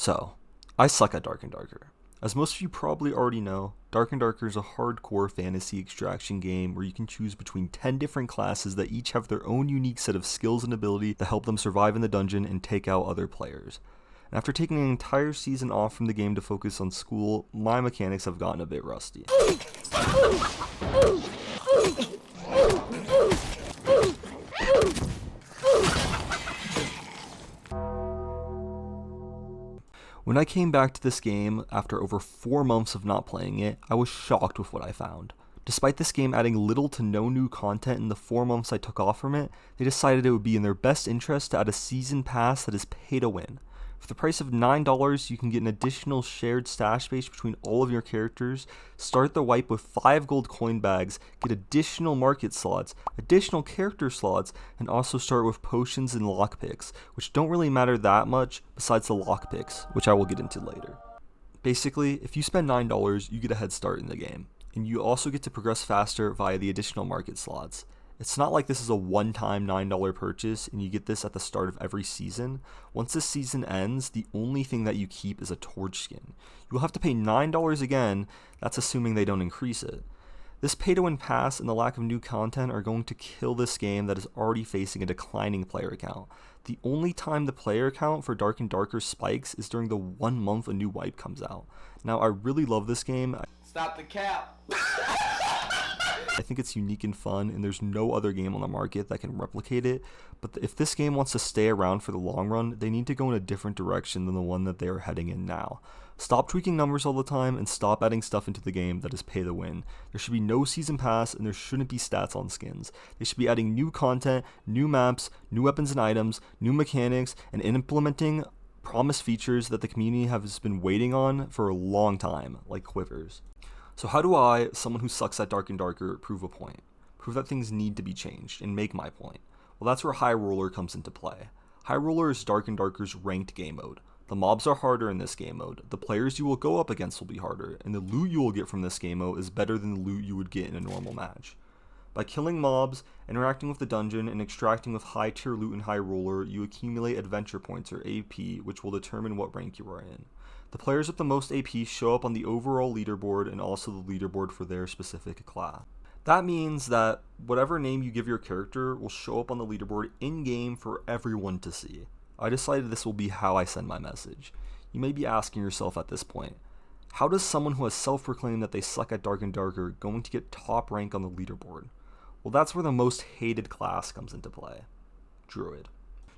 So, I suck at Dark and Darker. As most of you probably already know, Dark and Darker is a hardcore fantasy extraction game where you can choose between 10 different classes that each have their own unique set of skills and ability that help them survive in the dungeon and take out other players. And after taking an entire season off from the game to focus on school, my mechanics have gotten a bit rusty. When I came back to this game after over 4 months of not playing it, I was shocked with what I found. Despite this game adding little to no new content in the 4 months I took off from it, they decided it would be in their best interest to add a season pass that is pay to win. For the price of $9, you can get an additional shared stash space between all of your characters, start the wipe with 5 gold coin bags, get additional market slots, additional character slots, and also start with potions and lockpicks, which don't really matter that much besides the lockpicks, which I will get into later. Basically, if you spend $9, you get a head start in the game, and you also get to progress faster via the additional market slots. It's not like this is a one-time $9 purchase and you get this at the start of every season. Once this season ends, the only thing that you keep is a torch skin. You will have to pay $9 again, that's assuming they don't increase it. This pay-to-win pass and the lack of new content are going to kill this game that is already facing a declining player count. The only time the player count for Dark and Darker spikes is during the 1 month a new wipe comes out. Now, I really love this game. Stop the cap! I think it's unique and fun, and there's no other game on the market that can replicate it, but if this game wants to stay around for the long run, they need to go in a different direction than the one that they are heading in now. Stop tweaking numbers all the time, and stop adding stuff into the game that is pay to win. There should be no season pass, and there shouldn't be stats on skins. They should be adding new content, new maps, new weapons and items, new mechanics, and implementing promised features that the community has been waiting on for a long time, like quivers. So how do I, someone who sucks at Dark and Darker, prove a point? Prove that things need to be changed and make my point? Well, that's where High Roller comes into play. High Roller is Dark and Darker's ranked game mode. The mobs are harder in this game mode, the players you will go up against will be harder, and the loot you will get from this game mode is better than the loot you would get in a normal match. By killing mobs, interacting with the dungeon, and extracting with high tier loot in High Roller, you accumulate adventure points or AP, which will determine what rank you are in. The players with the most AP show up on the overall leaderboard and also the leaderboard for their specific class. That means that whatever name you give your character will show up on the leaderboard in-game for everyone to see. I decided this will be how I send my message. You may be asking yourself at this point, how does someone who has self-proclaimed that they suck at Dark and Darker going to get top rank on the leaderboard? Well, that's where the most hated class comes into play. Druid.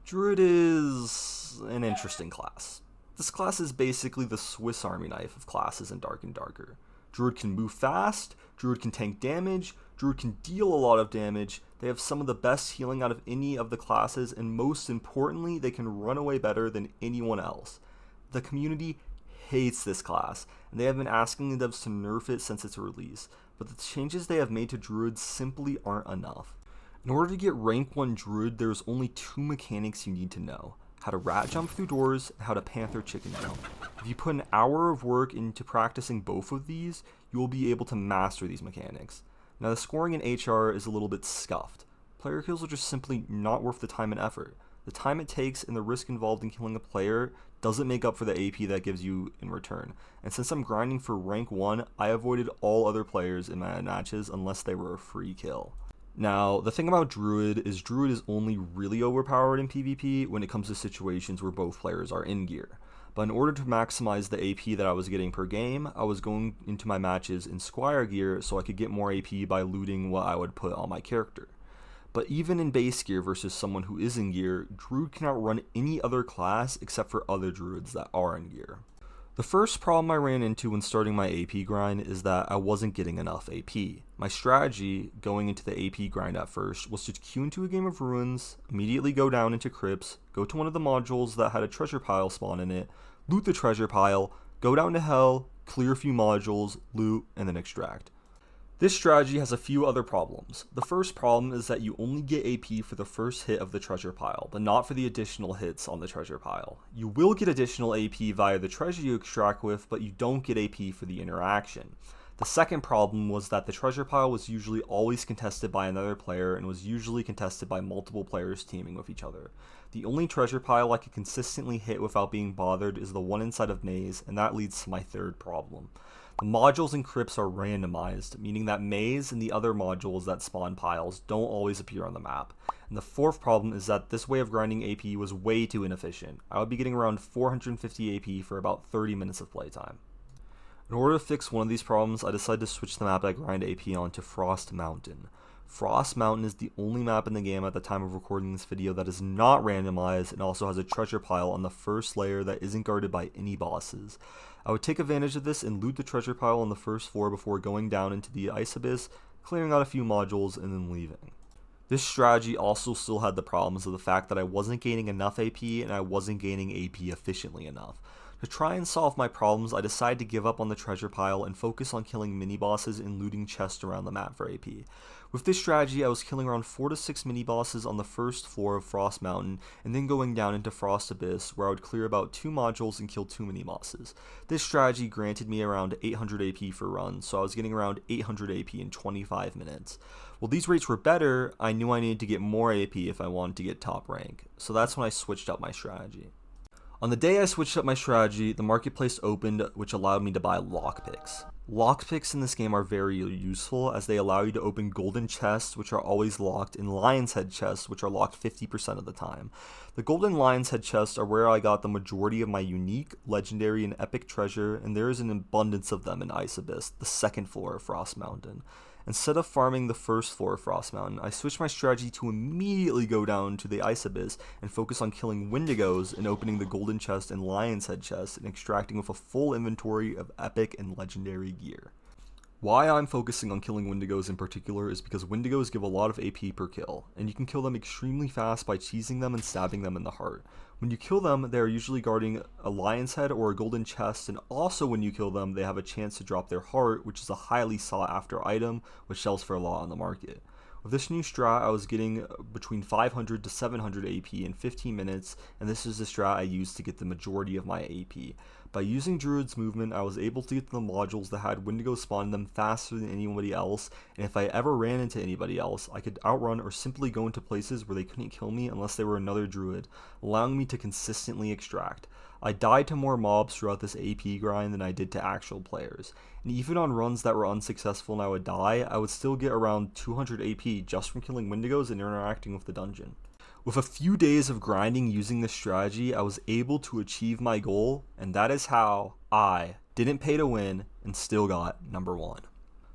Druid is an interesting class. This class is basically the Swiss Army knife of classes in Dark and Darker. Druid can move fast, Druid can tank damage, Druid can deal a lot of damage, they have some of the best healing out of any of the classes, and most importantly, they can run away better than anyone else. The community hates this class, and they have been asking the devs to nerf it since its release, but the changes they have made to Druid simply aren't enough. In order to get rank 1 Druid, there's only 2 mechanics you need to know. How to rat jump through doors, and how to panther chicken jump. If you put an hour of work into practicing both of these, you will be able to master these mechanics. Now the scoring in HR is a little bit scuffed. Player kills are just simply not worth the time and effort. The time it takes and the risk involved in killing a player doesn't make up for the AP that gives you in return. And since I'm grinding for rank 1, I avoided all other players in my matches unless they were a free kill. Now, the thing about Druid is only really overpowered in PvP when it comes to situations where both players are in gear. But in order to maximize the AP that I was getting per game, I was going into my matches in Squire gear so I could get more AP by looting what I would put on my character. But even in base gear versus someone who is in gear, Druid can outrun any other class except for other Druids that are in gear. The first problem I ran into when starting my AP grind is that I wasn't getting enough AP. My strategy going into the AP grind at first was to queue into a game of ruins, immediately go down into crypts, go to one of the modules that had a treasure pile spawn in it, loot the treasure pile, go down to hell, clear a few modules, loot, and then extract. This strategy has a few other problems. The first problem is that you only get AP for the first hit of the treasure pile, but not for the additional hits on the treasure pile. You will get additional AP via the treasure you extract with, but you don't get AP for the interaction. The second problem was that the treasure pile was usually always contested by another player and was usually contested by multiple players teaming with each other. The only treasure pile I could consistently hit without being bothered is the one inside of Maze, and that leads to my third problem. The modules and crypts are randomized, meaning that Maze and the other modules that spawn piles don't always appear on the map. And the fourth problem is that this way of grinding AP was way too inefficient. I would be getting around 450 AP for about 30 minutes of playtime. In order to fix one of these problems, I decided to switch the map I grind AP on to Frost Mountain. Frost Mountain is the only map in the game at the time of recording this video that is not randomized and also has a treasure pile on the first layer that isn't guarded by any bosses. I would take advantage of this and loot the treasure pile on the first floor before going down into the Ice Abyss, clearing out a few modules, and then leaving. This strategy also still had the problems of the fact that I wasn't gaining enough AP and I wasn't gaining AP efficiently enough. To try and solve my problems, I decided to give up on the treasure pile and focus on killing mini-bosses and looting chests around the map for AP. With this strategy, I was killing around 4 to 6 mini-bosses on the first floor of Frost Mountain, and then going down into Frost Abyss, where I would clear about 2 modules and kill 2 mini-bosses. This strategy granted me around 800 AP for runs, so I was getting around 800 AP in 25 minutes. While these rates were better, I knew I needed to get more AP if I wanted to get top rank, so that's when I switched up my strategy. On the day I switched up my strategy, the marketplace opened, which allowed me to buy lockpicks. Lockpicks in this game are very useful as they allow you to open golden chests, which are always locked, and lion's head chests, which are locked 50% of the time. The golden lion's head chests are where I got the majority of my unique, legendary, and epic treasure, and there is an abundance of them in Ice Abyss, the second floor of Frost Mountain. Instead of farming the first floor of Frost Mountain, I switched my strategy to immediately go down to the Ice Abyss and focus on killing Wendigos and opening the golden chest and lion's head chest and extracting with a full inventory of epic and legendary gear. Why I'm focusing on killing Wendigos in particular is because Wendigos give a lot of AP per kill, and you can kill them extremely fast by cheesing them and stabbing them in the heart. When you kill them, they are usually guarding a lion's head or a golden chest, and also when you kill them, they have a chance to drop their heart, which is a highly sought after item, which sells for a lot on the market. With this new strat, I was getting between 500 to 700 AP in 15 minutes, and this is the strat I used to get the majority of my AP. By using Druid's movement, I was able to get to the modules that had Wendigo spawn them faster than anybody else, and if I ever ran into anybody else, I could outrun or simply go into places where they couldn't kill me unless they were another Druid, allowing me to consistently extract. I died to more mobs throughout this AP grind than I did to actual players, and even on runs that were unsuccessful and I would die, I would still get around 200 AP just from killing Wendigos and interacting with the dungeon. With a few days of grinding using this strategy, I was able to achieve my goal, and that is how I didn't pay to win and still got number 1.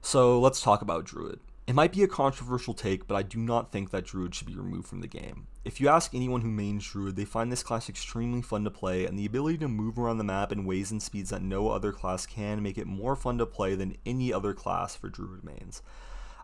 So let's talk about Druid. It might be a controversial take, but I do not think that Druid should be removed from the game. If you ask anyone who mains Druid, they find this class extremely fun to play, and the ability to move around the map in ways and speeds that no other class can make it more fun to play than any other class for Druid mains.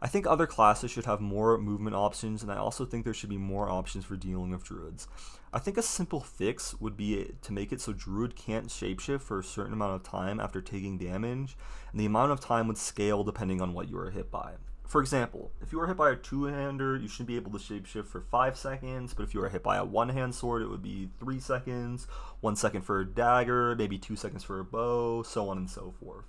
I think other classes should have more movement options, and I also think there should be more options for dealing with Druids. I think a simple fix would be to make it so Druid can't shapeshift for a certain amount of time after taking damage, and the amount of time would scale depending on what you are hit by. For example, if you are hit by a two-hander, you should be able to shapeshift for 5 seconds, but if you are hit by a one-hand sword, it would be 3 seconds, 1 second for a dagger, maybe 2 seconds for a bow, so on and so forth.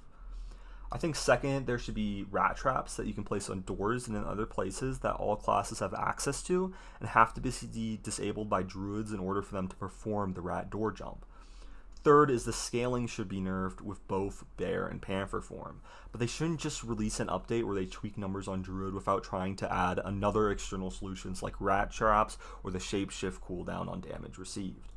I think second, there should be rat traps that you can place on doors and in other places that all classes have access to and have to be disabled by druids in order for them to perform the rat door jump. Third is the scaling should be nerfed with both bear and panther form, but they shouldn't just release an update where they tweak numbers on druid without trying to add another external solutions like rat traps or the shapeshift cooldown on damage received.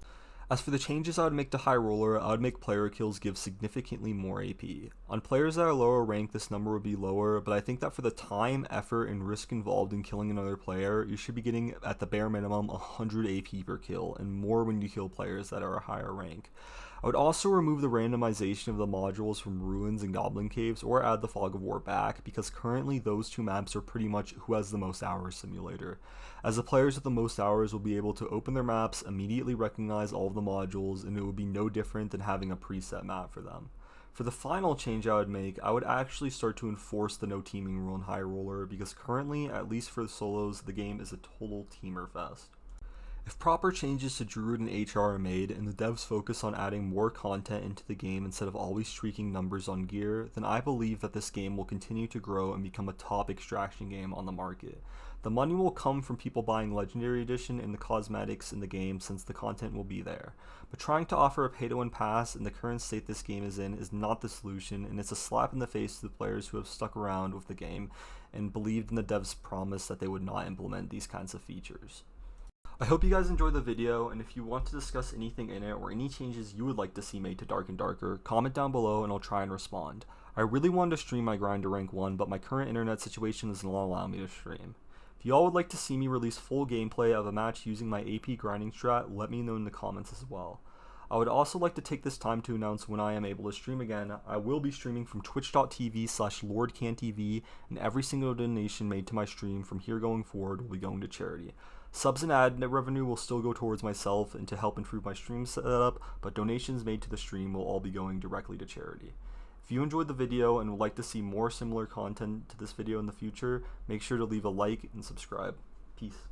As for the changes I would make to High Roller, I would make player kills give significantly more AP. On players that are lower ranked, this number would be lower, but I think that for the time, effort, and risk involved in killing another player, you should be getting at the bare minimum 100 AP per kill, and more when you kill players that are a higher rank. I would also remove the randomization of the modules from Ruins and Goblin Caves, or add the Fog of War back, because currently those two maps are pretty much who has the most hours simulator, as the players with the most hours will be able to open their maps, immediately recognize all of the modules, and it would be no different than having a preset map for them. For the final change I would make, I would actually start to enforce the no teaming rule in High Roller, because currently, at least for the solos, the game is a total teamer fest. If proper changes to Druid and HR are made, and the devs focus on adding more content into the game instead of always streaking numbers on gear, then I believe that this game will continue to grow and become a top extraction game on the market. The money will come from people buying Legendary Edition and the cosmetics in the game since the content will be there. But trying to offer a pay-to-win pass in the current state this game is in is not the solution, and it's a slap in the face to the players who have stuck around with the game and believed in the devs' promise that they would not implement these kinds of features. I hope you guys enjoyed the video, and if you want to discuss anything in it or any changes you would like to see made to Dark and Darker, comment down below and I'll try and respond. I really wanted to stream my grind to rank 1, but my current internet situation does not allow me to stream. If y'all would like to see me release full gameplay of a match using my AP grinding strat, let me know in the comments as well. I would also like to take this time to announce when I am able to stream again. I will be streaming from twitch.tv/LordCanTV, and every single donation made to my stream from here going forward will be going to charity. Subs and ad revenue will still go towards myself and to help improve my stream setup, but donations made to the stream will all be going directly to charity. If you enjoyed the video and would like to see more similar content to this video in the future, make sure to leave a like and subscribe. Peace.